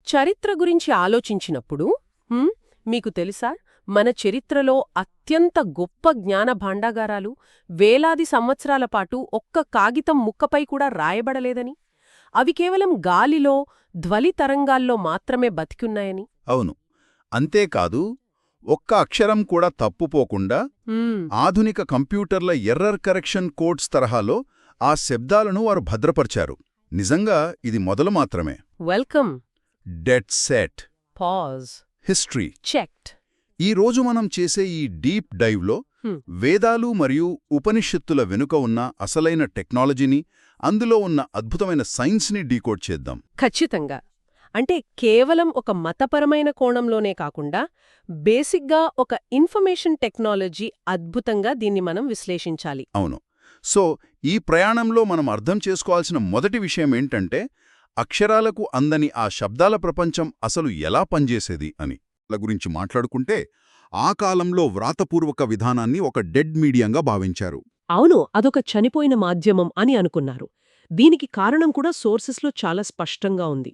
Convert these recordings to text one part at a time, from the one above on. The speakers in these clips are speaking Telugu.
చరిత్ర గురించి ఆలోచించినప్పుడు మీకు తెలుసా మన చరిత్రలో అత్యంత గొప్ప జ్ఞాన భాండాగారాలు వేలాది సంవత్సరాల పాటు ఒక్క కాగితం ముక్కపై కూడా రాయబడలేదని అవి కేవలం గాలిలో ధ్వని తరంగాల్లో మాత్రమే బతికున్నాయని. అవును. అంతేకాదు, ఒక్క అక్షరం కూడా తప్పుపోకుండా ఆధునిక కంప్యూటర్ల ఎర్రర్ కరెక్షన్ కోడ్స్ తరహాలో ఆ శబ్దాలను వారు భద్రపర్చారు. నిజంగా ఇది మొదలు మాత్రమే. Welcome. Dead set. Pause. History checked. ఈ రోజు మనం చేసే ఈ డీప్ డైవ్లో వేదాలు మరియు ఉపనిషత్తుల వెనుక ఉన్న అసలైన టెక్నాలజీని, అందులో ఉన్న అద్భుతమైన సైన్స్ని డీకోడ్ చేద్దాం. ఖచ్చితంగా. అంటే కేవలం ఒక మతపరమైన కోణంలోనే కాకుండా బేసిక్గా ఒక ఇన్ఫర్మేషన్ టెక్నాలజీ అద్భుతంగా దీన్ని మనం విశ్లేషించాలి. అవును. సో ఈ ప్రయాణంలో మనం అర్థం చేసుకోవాల్సిన మొదటి విషయం ఏంటంటే, అక్షరాలకు అందని ఆ శబ్దాల ప్రపంచం అసలు ఎలా పనిచేసేది అని గురించి మాట్లాడుకుంటే, ఆ కాలంలో వ్రాతపూర్వక విధానాన్ని ఒక డెడ్ మీడియంగా భావించారు. అవును, అదొక చనిపోయిన మాధ్యమం అని అనుకున్నారు. దీనికి కారణం కూడా సోర్సెస్లో చాలా స్పష్టంగా ఉంది.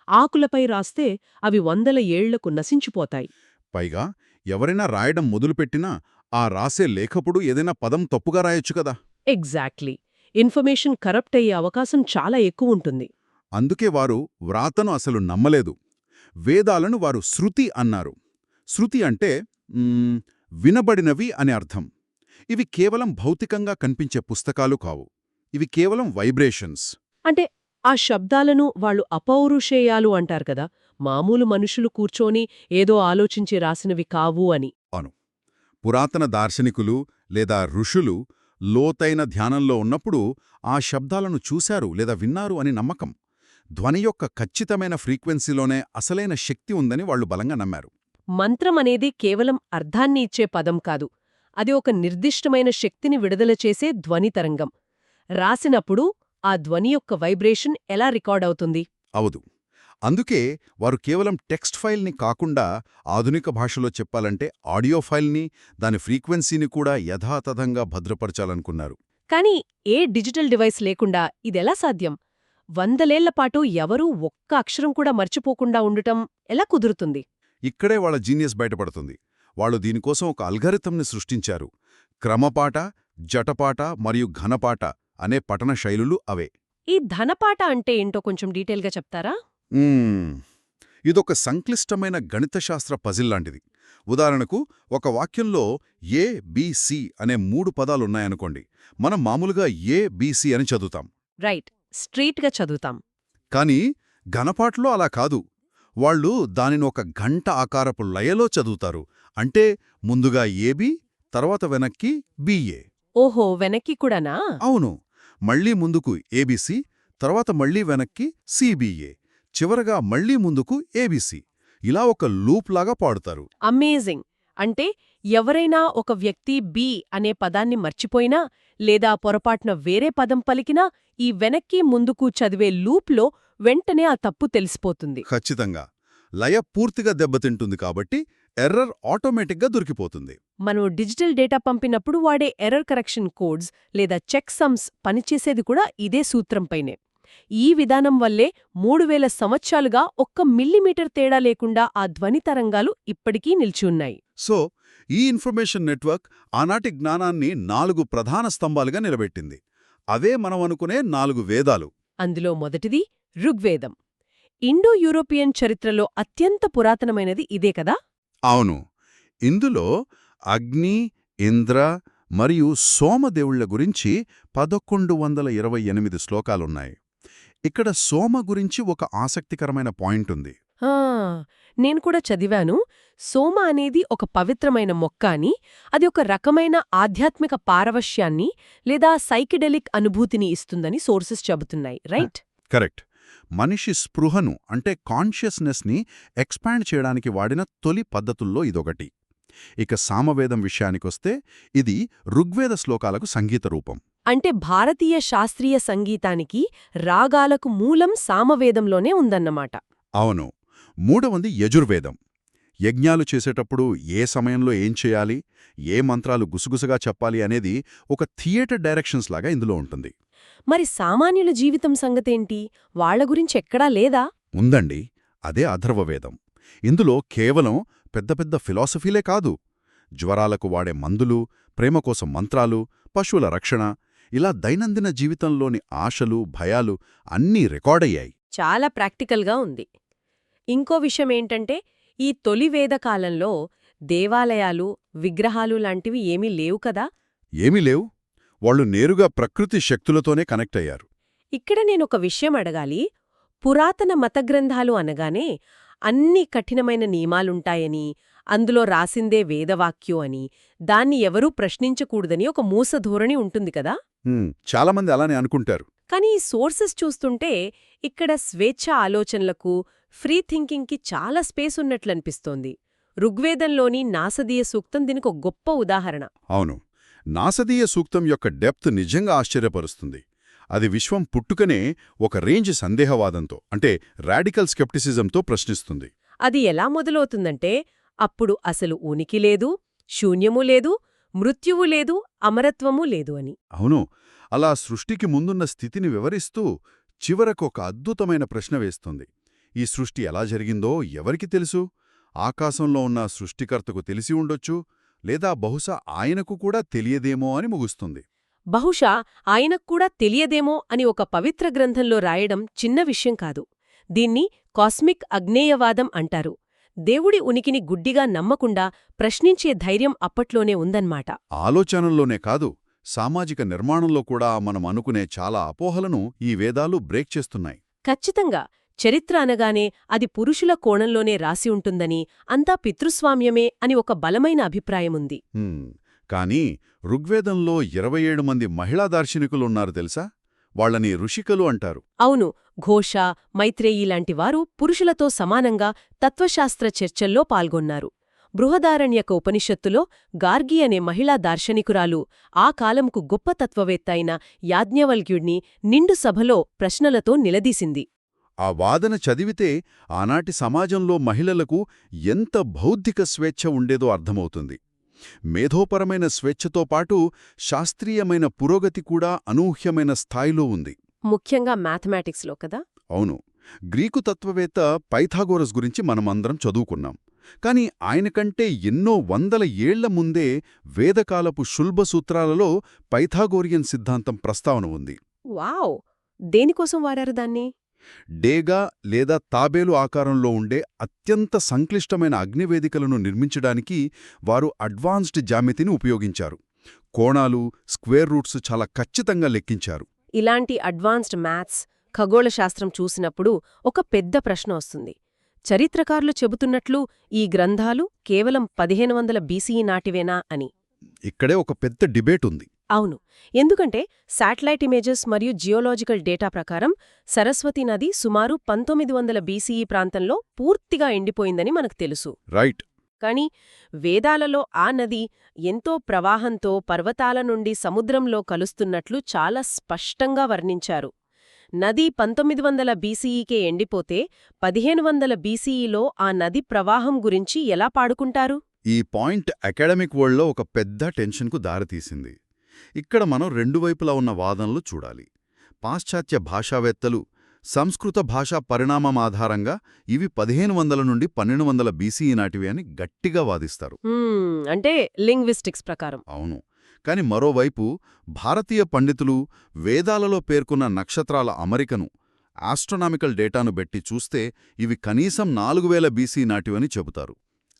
ఆకులపై రాస్తే అవి వందల ఏళ్లకు నశించిపోతాయి. పైగా ఎవరైనా రాయడం మొదలుపెట్టినా ఆ రాసే లేఖపుడు ఏదైనా పదం తప్పుగా రాయొచ్చు కదా. ఎగ్జాక్ట్లీ. ఇన్ఫర్మేషన్ కరప్ట్ అయ్యే అవకాశం చాలా ఎక్కువ ఉంటుంది. అందుకే వారు వ్రాతను అసలు నమ్మలేదు. వేదాలను వారు శృతి అన్నారు. శృతి అంటే వినబడినవి అని అర్థం. ఇవి కేవలం భౌతికంగా కనిపించే పుస్తకాలు కావు. ఇవి కేవలం వైబ్రేషన్స్. అంటే ఆ శబ్దాలను వాళ్ళు అపౌరుషేయాలు అంటారు కదా, మామూలు మనుషులు కూర్చొని ఏదో ఆలోచించి రాసినవి కావు అని. అను. పురాతన దార్శనికులు లేదా ఋషులు లోతైన ధ్యానంలో ఉన్నప్పుడు ఆ శబ్దాలను చూశారు లేదా విన్నారు అని నమ్మకం. ధ్వని యొక్క ఖచ్చితమైన ఫ్రీక్వెన్సీలోనే అసలైన శక్తి ఉందని వాళ్లు బలంగా నమ్మారు. మంత్రం అనేది కేవలం అర్థాన్ని ఇచ్చే పదం కాదు, అది ఒక నిర్దిష్టమైన శక్తిని విడుదల చేసే ధ్వని తరంగం. రాసినప్పుడు ఆ ధ్వని యొక్క వైబ్రేషన్ ఎలా రికార్డ్ అవుతుంది? అవదు. అందుకే వారు కేవలం టెక్స్ట్ ఫైల్ని కాకుండా, ఆధునిక భాషలో చెప్పాలంటే ఆడియో ఫైల్ని, దాని ఫ్రీక్వెన్సీని కూడా యథాతథంగా భద్రపరచాలనుకున్నారు. కానీ ఏ డిజిటల్ డివైస్ లేకుండా ఇదెలా సాధ్యం? వందలేళ్లపాటు ఎవరూ ఒక్క అక్షరం కూడా మర్చిపోకుండా ఉండటం ఎలా కుదురుతుంది? ఇక్కడే వాళ్ళ జీనియస్ బయటపడుతుంది. వాళ్ళు దీనికోసం ఒక అల్గారిథంని సృష్టించారు. క్రమపాట, జటపాట మరియు ఘనపాట అనే పఠన శైలులు అవే. ఈ ధనపాట అంటే ఏంటో కొంచెం డీటెయిల్గా చెప్తారా? ఇదొక సంక్లిష్టమైన గణితశాస్త్ర పజిల్ లాంటిది. ఉదాహరణకు, ఒక వాక్యంలో ఏ, బి, సి అనే 3 పదాలున్నాయనుకోండి. మనం మామూలుగా ఏ, బి, సి అని చదువుతాం. రైట్, స్ట్రీట్గా చదువుతాం. కానీ ఘనపాటలో అలా కాదు. వాళ్ళు దానిని ఒక గంట ఆకారపు లయలో చదువుతారు. అంటే ముందుగా ఏబి, తర్వాత వెనక్కి బిఏ. ఓహో, వెనక్కి కూడానా? అవును. మళ్లీ ముందుకు ఏబిసి, తర్వాత మళ్లీ వెనక్కి సిబిఏ, చివరగా మళ్లీ ముందుకు ఏబిసి. ఇలా ఒక లూప్ లాగా పాడుతారు. అమేజింగ్. అంటే ఎవరైనా ఒక వ్యక్తి బి అనే పదాన్ని మర్చిపోయినా లేదా పొరపాటున వేరే పదం పలికినా ఈ వెనక్కి ముందుకు చదివే లూప్లో వెంటనే ఆ తప్పు తెలిసిపోతుంది. ఖచ్చితంగా. లయ పూర్తిగా దెబ్బతింటుంది కాబట్టి ఎర్రర్ ఆటోమేటిక్గా దొరికిపోతుంది. మనం డిజిటల్ డేటా పంపినప్పుడు వాడే ఎర్రర్ కరెక్షన్ కోడ్స్ లేదా చెక్ సమ్స్ పనిచేసేది కూడా ఇదే సూత్రంపైనే. ఈ విధానం వల్లే 3000 సంవత్సరాలుగా ఒక్క మిల్లీమీటర్ తేడా లేకుండా ఆ ధ్వని తరంగాలు ఇప్పటికీ నిలిచి ఉన్నాయి. సో ఈ ఇన్ఫర్మేషన్ నెట్వర్క్ ఆనాటి జ్ఞానాన్ని 4 ప్రధాన స్తంభాలుగా నిలబెట్టింది. అవే మనం అనుకునే 4 వేదాలు. అందులో మొదటిది ఋగ్వేదం. ఇండో యూరోపియన్ చరిత్రలో అత్యంత పురాతనమైనది ఇదే కదా? అవును. ఇందులో అగ్ని, ఇంద్ర మరియు సోమదేవుళ్ల గురించి 1128 శ్లోకాలున్నాయి. ఇక్కడ సోమ గురించి ఒక ఆసక్తికరమైన పాయింట్ ఉంది. నేను కూడా చదివాను. సోమ అనేది ఒక పవిత్రమైన మొక్క అని, అది ఒక రకమైన ఆధ్యాత్మిక పారవశ్యాన్ని లేదా సైకిడెలిక్ అనుభూతిని ఇస్తుందని సోర్సెస్ చెబుతున్నాయి. రైట్? కరెక్ట్. మనిషి స్పృహను అంటే కాన్షియస్నెస్ని ఎక్స్పాండ్ చేయడానికి వాడిన తొలి పద్ధతుల్లో ఇదొకటి. ఇక సామవేదం విషయానికొస్తే ఇది ఋగ్వేద శ్లోకాలకు సంగీత రూపం. అంటే భారతీయ శాస్త్రీయ సంగీతానికి రాగాలకు మూలం సామవేదంలోనే ఉందన్నమాట. అవును. మూడవది యజుర్వేదం. యజ్ఞాలు చేసేటప్పుడు ఏ సమయంలో ఏం చేయాలి, ఏ మంత్రాలు గుసగుసగా చెప్పాలి అనేది ఒక థియేటర్ డైరెక్షన్స్ లాగా ఇందులో ఉంటుంది. మరి సామాన్యుల జీవితం సంగతేంటి? వాళ్ల గురించి ఎక్కడా లేదా? ఉందండి. అదే అథర్వవేదం. ఇందులో కేవలం పెద్ద పెద్ద ఫిలాసఫీలే కాదు, జ్వరాలకు వాడే మందులు, ప్రేమ కోసం మంత్రాలు, పశువుల రక్షణ, ఇలా దైనందిన జీవితంలోని ఆశలు, భయాలు అన్నీ రికార్డయ్యాయి. చాలా ప్రాక్టికల్గా ఉంది. ఇంకో విషయమేంటంటే, ఈ తొలి వేదకాలంలో దేవాలయాలు, విగ్రహాలు లాంటివి ఏమీ లేవు కదా. ఏమీ లేవు. వాళ్ళు నేరుగా ప్రకృతి శక్తులతోనే కనెక్ట్ అయ్యారు. ఇక్కడ నేనొక విషయం అడగాలి. పురాతన మతగ్రంథాలు అనగానే అన్ని కఠినమైన నియమాలుంటాయని, అందులో రాసిందే వేదవాక్యో అని, దాన్ని ఎవరూ ప్రశ్నించకూడదని ఒక మూసధోరణి ఉంటుంది కదా. చాలామంది అలానే అనుకుంటారు. కానీ ఈ సోర్సెస్ చూస్తుంటే ఇక్కడ స్వేచ్ఛ ఆలోచనలకు, ఫ్రీ థింకింగ్కి చాలా స్పేస్ ఉన్నట్లనిపిస్తోంది. ఋగ్వేదంలోని నాసదీయ సూక్తం దీనికి ఒక గొప్ప ఉదాహరణ. అవును, నాసదీయ సూక్తం యొక్క డెప్త్ నిజంగా ఆశ్చర్యపరుస్తుంది. అది విశ్వం పుట్టుకనే ఒక రేంజ్ సందేహవాదంతో, అంటే రాడికల్ స్కెప్టిసిజంతో ప్రశ్నిస్తుంది. అది ఎలా మొదలవుతుందంటే, అప్పుడు అసలు ఉనికి లేదు, శూన్యమూ లేదు, మృత్యువు లేదు, అమరత్వమూ లేదు అని. అవును, అలా సృష్టికి ముందున్న స్థితిని వివరిస్తూ చివరకు ఒక అద్భుతమైన ప్రశ్న వేస్తుంది. ఈ సృష్టి ఎలా జరిగిందో ఎవరికి తెలుసు? ఆకాశంలో ఉన్న సృష్టికర్తకు తెలిసి ఉండొచ్చు, లేదా బహుశా ఆయనకు కూడా తెలియదేమో అని ముగుస్తుంది. బహుశా ఆయనక్కూడా తెలియదేమో అని ఒక పవిత్ర గ్రంథంలో రాయడం చిన్న విషయం కాదు. దీన్ని కాస్మిక్ అజ్ఞేయవాదం అంటారు. దేవుడి ఉనికిని గుడ్డిగా నమ్మకుండా ప్రశ్నించే ధైర్యం అప్పట్లోనే ఉందన్నమాట. ఆలోచనల్లోనే కాదు, సామాజిక నిర్మాణంలో కూడా మనం అనుకునే చాలా అపోహలను ఈ వేదాలు బ్రేక్ చేస్తున్నాయి. ఖచ్చితంగా. చరిత్ర అనగానే అది పురుషుల కోణంలోనే రాసి ఉంటుందని, అంతా పితృస్వామ్యమే అని ఒక బలమైన అభిప్రాయముంది. కానీ ఋగ్వేదంలో 27 మంది మహిళా దార్శనికులున్నారు తెలుసా? వాళ్ళని ఋషికలు అంటారు. అవును, ఘోష, మైత్రేయి లాంటి వారు పురుషులతో సమానంగా తత్వశాస్త్ర చర్చల్లో పాల్గొన్నారు. బృహదారణ్యక ఉపనిషత్తులో గార్గి అనే మహిళా దార్శనికురాలు ఆ కాలంకు గొప్ప తత్వవేత్త అయిన యాజ్ఞవల్క్యుణ్ణి నిండు సభలో ప్రశ్నలతో నిలదీసింది. ఆ వాదన చదివితే ఆనాటి సమాజంలో మహిళలకు ఎంత బౌద్ధిక స్వేచ్ఛ ఉండేదో అర్థమవుతుంది. మేధోపరమైన స్వేచ్ఛతో పాటు శాస్త్రీయమైన పురోగతి కూడా అనూహ్యమైన స్థాయిలో ఉంది. ముఖ్యంగా మ్యాథమెటిక్స్లో కదా. అవును, గ్రీకు తత్వవేత్త పైథాగోరస్ గురించి మనమందరం చదువుకున్నాం. కాని ఆయనకంటే ఎన్నో వందల ఏళ్ల ముందే వేదకాలపు శుల్బ సూత్రాలలో పైథాగోరియన్ సిద్ధాంతం ప్రస్తావన ఉంది. వావ్! దేనికోసం వాడారు దాన్ని? డేగా లేదా తాబేలు ఆకారంలో ఉండే అత్యంత సంక్లిష్టమైన అగ్నివేదికలను నిర్మించడానికి వారు అడ్వాన్స్డ్ జామెతిని ఉపయోగించారు. కోణాలు, స్క్వేర్ రూట్స్ చాలా ఖచ్చితంగా లెక్కించారు. ఇలాంటి అడ్వాన్స్డ్ మ్యాథ్స్, ఖగోళశాస్త్రం చూసినప్పుడు ఒక పెద్ద ప్రశ్న వస్తుంది. చరిత్రకారులు చెబుతున్నట్లు ఈ గ్రంథాలు కేవలం 1500 BCE నాటివేనా అని. ఇక్కడే ఒక పెద్ద డిబేట్ ఉంది. అవును, ఎందుకంటే శాటిలైట్ ఇమేజెస్ మరియు జియోలాజికల్ డేటా ప్రకారం సరస్వతీ నది సుమారు 1900 BCE ప్రాంతంలో పూర్తిగా ఎండిపోయిందని మనకు తెలుసు. రైట్. కాని వేదాలలో ఆ నది ఎంతో ప్రవాహంతో పర్వతాల నుండి సముద్రంలో కలుస్తున్నట్లు చాలా స్పష్టంగా వర్ణించారు. నది 1900 BCEకే ఎండిపోతే 1500 BCEలో ఆ నది ప్రవాహం గురించి ఎలా పాడుకుంటారు? ఈ పాయింట్ అకాడమిక్ వరల్డ్లో ఒక పెద్ద టెన్షన్కు దారితీసింది. ఇక్కడ మనం రెండు వైపులా ఉన్న వాదనలు చూడాలి. పాశ్చాత్య భాషావేత్తలు సంస్కృత భాషా పరిణామం ఆధారంగా ఇవి 1500 నుండి 1200 BCE నాటివి అని గట్టిగా వాదిస్తారు. అంటే లింగ్విస్టిక్స్ ప్రకారం. అవును. కాని మరోవైపు భారతీయ పండితులు వేదాలలో పేర్కొన్న నక్షత్రాల అమరికను, ఆస్ట్రోనామికల్ డేటాను బెట్టి చూస్తే ఇవి కనీసం 4000 BCE నాటివని చెబుతారు.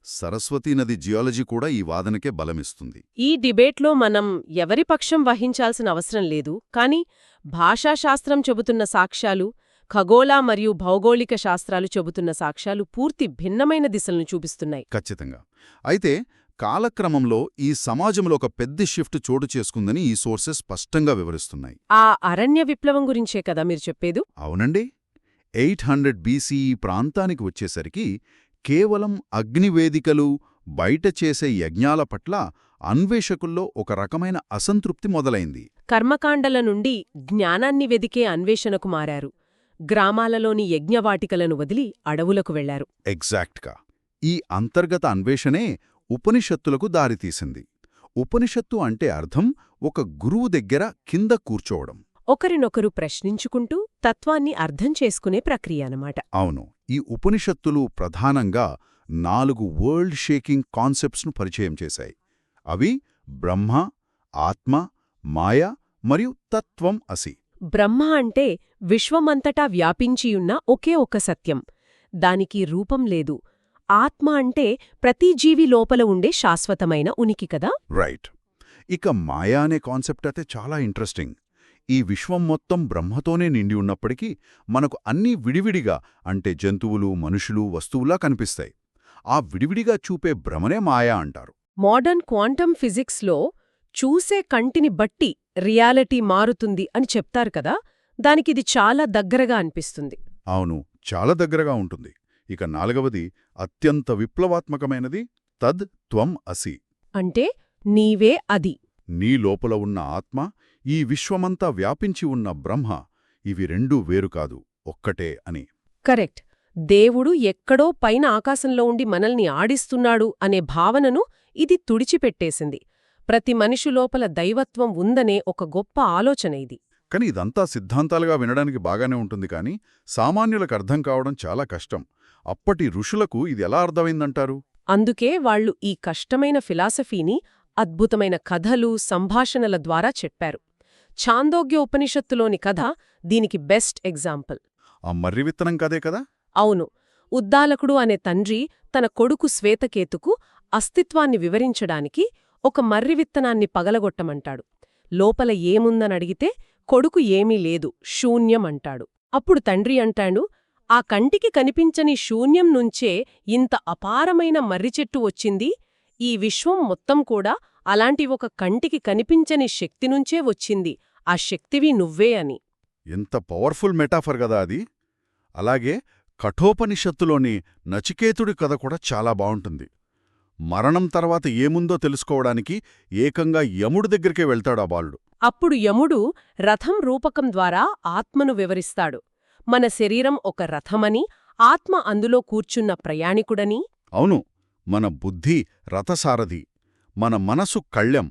సరస్వతీ నది జియాలజీ కూడా ఈ వాదనకే బలమిస్తుంది. ఈ డిబేట్లో మనం ఎవరి పక్షం వహించాల్సిన అవసరం లేదు. కాని భాషాశాస్త్రం చెబుతున్న సాక్ష్యాలు, ఖగోళ మరియు భౌగోళిక శాస్త్రాలు చెబుతున్న సాక్ష్యాలు పూర్తి భిన్నమైన దిశలను చూపిస్తున్నాయి. ఖచ్చితంగా. అయితే కాలక్రమంలో ఈ సమాజంలో ఒక పెద్ద షిఫ్ట్ చోటు చేసుకుందని ఈ సోర్సెస్ స్పష్టంగా వివరిస్తున్నాయి. ఆ అరణ్య విప్లవం గురించే కదా మీరు చెప్పేదు? అవునండి. 800 BCE ప్రాంతానికి వచ్చేసరికి కేవలం అగ్నివేదికలు, బయట చేసే యజ్ఞాల పట్ల అన్వేషకుల్లో ఒక రకమైన అసంతృప్తి మొదలైంది. కర్మకాండల నుండి జ్ఞానాన్ని వెదికే అన్వేషణకు మారారు. గ్రామాలలోని యజ్ఞవాటికలను వదిలి అడవులకు వెళ్లారు. ఎగ్జాక్ట్గా. ఈ అంతర్గత అన్వేషణే ఉపనిషత్తులకు దారితీసింది. ఉపనిషత్తు అంటే అర్థం ఒక గురువు దగ్గర కింద కూర్చోవడం, ఒకరినొకరు ప్రశ్నించుకుంటూ తత్వాన్ని అర్థం చేసుకునే ప్రక్రియ అన్నమాట. అవును. ఈ ఉపనిషత్తులు ప్రధానంగా 4 వరల్డ్ షేకింగ్ కాన్సెప్ట్స్ను పరిచయం చేశాయి. అవి బ్రహ్మ, ఆత్మ, మాయ మరియు తత్వం అసి. బ్రహ్మ అంటే విశ్వమంతటా వ్యాపించియున్న ఒకే ఒక సత్యం. దానికి రూపం లేదు. ఆత్మ అంటే ప్రతి జీవి లోపల ఉండే శాశ్వతమైన ఉనికి కదా. రైట్. ఇక మాయ అనే కాన్సెప్ట్ అయితే చాలా ఇంట్రెస్టింగ్. ఈ విశ్వం మొత్తం బ్రహ్మతోనే నిండి ఉన్నప్పటికీ మనకు అన్నీ విడివిడిగా, అంటే జంతువులు, మనుషులు, వస్తువులా కనిపిస్తాయి. ఆ విడివిడిగా చూపే భ్రమనే మాయా అంటారు. మోడర్న్ క్వాంటమ్ ఫిజిక్స్లో చూసే కంటిని బట్టి రియాలిటీ మారుతుంది అని చెప్తారు కదా, దానికిది చాలా దగ్గరగా అనిపిస్తుంది. అవును, చాలా దగ్గరగా ఉంటుంది. ఇక 4వది అత్యంత విప్లవాత్మకమైనది తద్ త్వం అసి. అంటే నీవే అది. నీ లోపల ఉన్న ఆత్మ, ఈ విశ్వమంతా వ్యాపించి ఉన్న బ్రహ్మ, ఇవి రెండూ వేరు కాదు, ఒక్కటే అని. కరెక్ట్. దేవుడు ఎక్కడో పైన ఆకాశంలో ఉండి మనల్ని ఆడిస్తున్నాడు అనే భావనను ఇది తుడిచిపెట్టేసింది. ప్రతి మనిషి లోపల దైవత్వం ఉందనే ఒక గొప్ప ఆలోచన ఇది. కాని ఇదంతా సిద్ధాంతాలుగా వినడానికి బాగానే ఉంటుంది, కానీ సామాన్యులకు అర్థం కావడం చాలా కష్టం. అప్పటి ఋషులకు ఇది ఎలా అర్థమైందంటారు? అందుకే వాళ్ళు ఈ కష్టమైన ఫిలాసఫీని అద్భుతమైన కథలు, సంభాషణల ద్వారా చెప్పారు. ఛాందోగ్య ఉపనిషత్తులోని కథ దీనికి బెస్ట్ ఎగ్జాంపుల్. ఆ మర్రి విత్తనం కదే కదా? అవును. ఉద్దాలకుడు అనే తండ్రి తన కొడుకు శ్వేతకేతుకు అస్తిత్వాన్ని వివరించడానికి ఒక మర్రి విత్తనాన్ని పగలగొట్టమంటాడు. లోపల ఏముందనడిగితే కొడుకు ఏమీ లేదు, శూన్యం అంటాడు. అప్పుడు తండ్రి అంటాడు, ఆ కంటికి కనిపించని శూన్యం నుంచే ఇంత అపారమైన మర్రిచెట్టు వచ్చింది. ఈ విశ్వం మొత్తం కూడా అలాంటి ఒక కంటికి కనిపించని శక్తినుంచే వచ్చింది. ఆ శక్తివి నువ్వే అని. ఎంత పవర్ఫుల్ మెటాఫర్ కదా అది. అలాగే కఠోపనిషత్తులోని నచికేతుడి కథ కూడా చాలా బావుంటుంది. మరణం తర్వాత ఏముందో తెలుసుకోవడానికి ఏకంగా యముడి దగ్గరికే వెళ్తాడు ఆ బాలుడు. అప్పుడు యముడు రథం రూపకం ద్వారా ఆత్మను వివరిస్తాడు. మన శరీరం ఒక రథమని, ఆత్మ అందులో కూర్చున్న ప్రయాణికుడని. అవును, మన బుద్ధి రథసారథి, మన మనసు కళ్ళెం,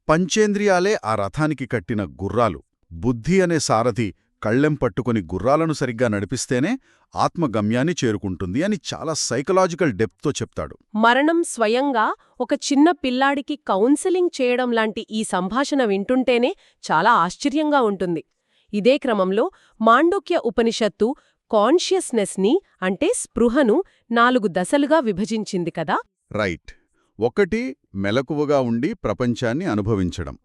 పంచేంద్రియాలే ఆ రథానికి కట్టిన గుర్రాలు. బుద్ధి అనే సారథి కళ్ళెం పట్టుకుని గుర్రాలను సరిగ్గా నడిపిస్తేనే ఆత్మ గమ్యాన్ని చేరుకుంటుంది అని చాలా సైకలాజికల్ డెప్త్తో చెప్తాడు. మరణం స్వయంగా ఒక చిన్న పిల్లాడికి కౌన్సెలింగ్ చేయడం లాంటి ఈ సంభాషణ వింటుంటేనే చాలా ఆశ్చర్యంగా ఉంటుంది. ఇదే క్రమంలో మాండూక్య ఉపనిషత్తు కాన్షియస్నెస్ని, అంటే స్పృహను 4 దశలుగా విభజించింది కదా. రైట్. 1 మెలకువగా ఉండి ప్రపంచాన్ని అనుభవించడం,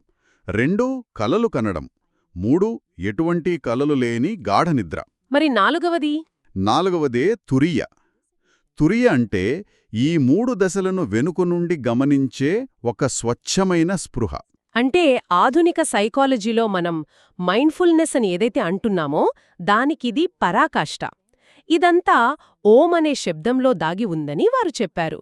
2 కలలు కనడం, 3 ఎటువంటి కలలు లేని గాఢనిద్ర. మరి 4వది? 4వదే తురియ. తురియ అంటే ఈ 3 దశలను వెనుక నుండి గమనించే ఒక స్వచ్ఛమైన స్పృహ. అంటే ఆధునిక సైకాలజీలో మనం మైండ్ఫుల్నెస్ అని ఏదైతే అంటున్నామో దానికిది పరాకాష్ట. ఇదంతా ఓం అనే శబ్దంలో దాగి ఉందని వారు చెప్పారు.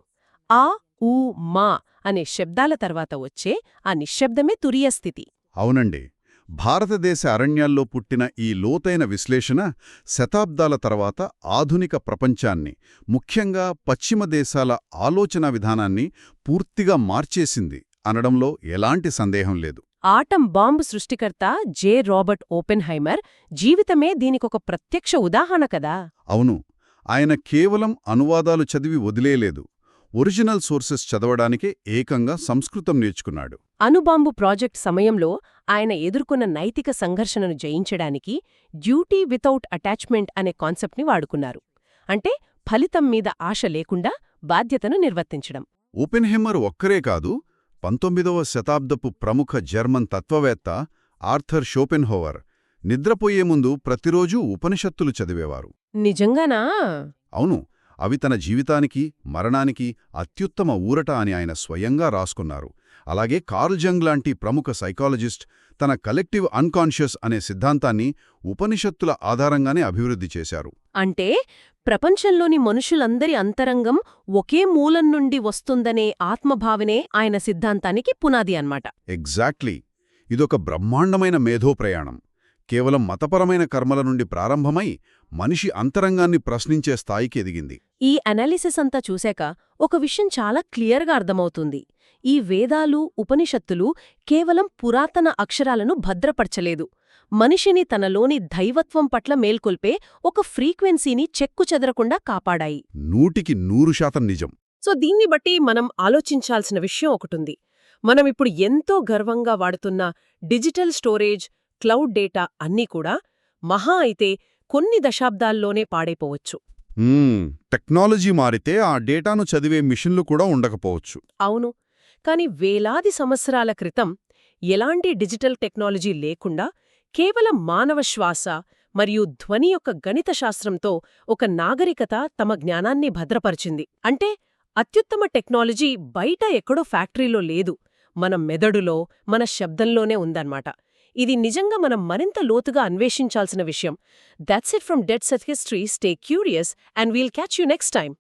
ఆ, ఊ, మా అనే శబ్దాల తర్వాత వచ్చే ఆ నిశ్శబ్దమే తురియ స్థితి. అవునండి. భారతదేశ అరణ్యాల్లో పుట్టిన ఈ లోతైన విశ్లేషణ శతాబ్దాల తర్వాత ఆధునిక ప్రపంచాన్ని, ముఖ్యంగా పశ్చిమ దేశాల ఆలోచనా విధానాన్ని పూర్తిగా మార్చేసింది అనడంలో ఎలాంటి సందేహం లేదు. ఆటం బాంబు సృష్టికర్త జె. రాబర్ట్ ఓపెన్హైమర్ జీవితమే దీనికొక ప్రత్యక్ష ఉదాహరణ కదా. అవును, ఆయన కేవలం అనువాదాలు చదివి వదిలేలేదు. ఒరిజినల్ సోర్సెస్ చదవడానికే ఏకంగా సంస్కృతం నేర్చుకున్నాడు. అణుబాంబు ప్రాజెక్ట్ సమయంలో ఆయన ఎదుర్కొన్న నైతిక సంఘర్షణను జయించడానికి డ్యూటీ వితౌట్ అటాచ్మెంట్ అనే కాన్సెప్ట్ని వాడుకున్నారు. అంటే ఫలితం మీద ఆశ లేకుండా బాధ్యతను నిర్వర్తించడం. ఓపెన్హైమర్ ఒక్కరే కాదు, 19వ శతాబ్దపు ప్రముఖ జర్మన్ తత్వవేత్త ఆర్థర్ షోపెన్హోవర్ నిద్రపోయే ముందు ప్రతిరోజూ ఉపనిషత్తులు చదివేవారు. నిజంగానా? అవును, అవి తన జీవితానికి, మరణానికి అత్యుత్తమ ఊరట అని ఆయన స్వయంగా రాసుకున్నారు. అలాగే కార్ల్ జంగ్ లాంటి ప్రముఖ సైకాలజిస్ట్ తన కలెక్టివ్ అన్కాన్షియస్ అనే సిద్ధాంతాన్ని ఉపనిషత్తుల ఆధారంగానే అభివృద్ధి చేశారు. అంటే ప్రపంచంలోని మనుషులందరి అంతరంగం ఒకే మూలం నుండి వస్తుందనే ఆత్మభావనే ఆయన సిద్ధాంతానికి పునాది అన్నమాట. ఎగ్జాక్ట్లీ. ఇదొక బ్రహ్మాండమైన మేధో ప్రయాణం. కేవలం మతపరమైన కర్మల నుండి ప్రారంభమై మనిషి అంతరంగాన్ని ప్రశ్నించే స్థాయికి ఎదిగింది. ఈ అనాలిసిస్ అంతా చూశాక ఒక విషయం చాలా క్లియర్గా అర్థమవుతుంది. ఈ వేదాలు, ఉపనిషత్తులు కేవలం పురాతన అక్షరాలను భద్రపరచలేదు, మనిషిని తనలోని దైవత్వం పట్ల మేల్కొల్పే ఒక ఫ్రీక్వెన్సీని చెక్కుచెదరకుండా కాపాడాయి. 100% నిజం. సో దీన్ని బట్టి మనం ఆలోచించాల్సిన విషయం ఒకటుంది. మనమిప్పుడు ఎంతో గర్వంగా వాడుతున్న డిజిటల్ స్టోరేజ్, క్లౌడ్ డేటా అన్నీ కూడా మహా అయితే కొన్ని దశాబ్దాల్లోనే పాడైపోవచ్చు. టెక్నాలజీ మారితే ఆ డేటాను చదివే మిషన్లు కూడా ఉండకపోవచ్చు. అవును, కాని వేలాది సంవత్సరాల క్రితం ఎలాంటి డిజిటల్ టెక్నాలజీ లేకుండా కేవలం మానవ శ్వాస మరియు ధ్వని యొక్క గణిత శాస్త్రంతో ఒక నాగరికత తమ జ్ఞానాన్ని భద్రపరిచింది. అంటే అత్యుత్తమ టెక్నాలజీ బయట ఎక్కడో ఫ్యాక్టరీలో లేదు, మన మెదడులో, మన శబ్దంలోనే ఉందన్నమాట. ఇది నిజంగా మనం మరింత లోతుగా అన్వేషించాల్సిన విషయం. That's it from dead set history. Stay curious and we'll catch you next time.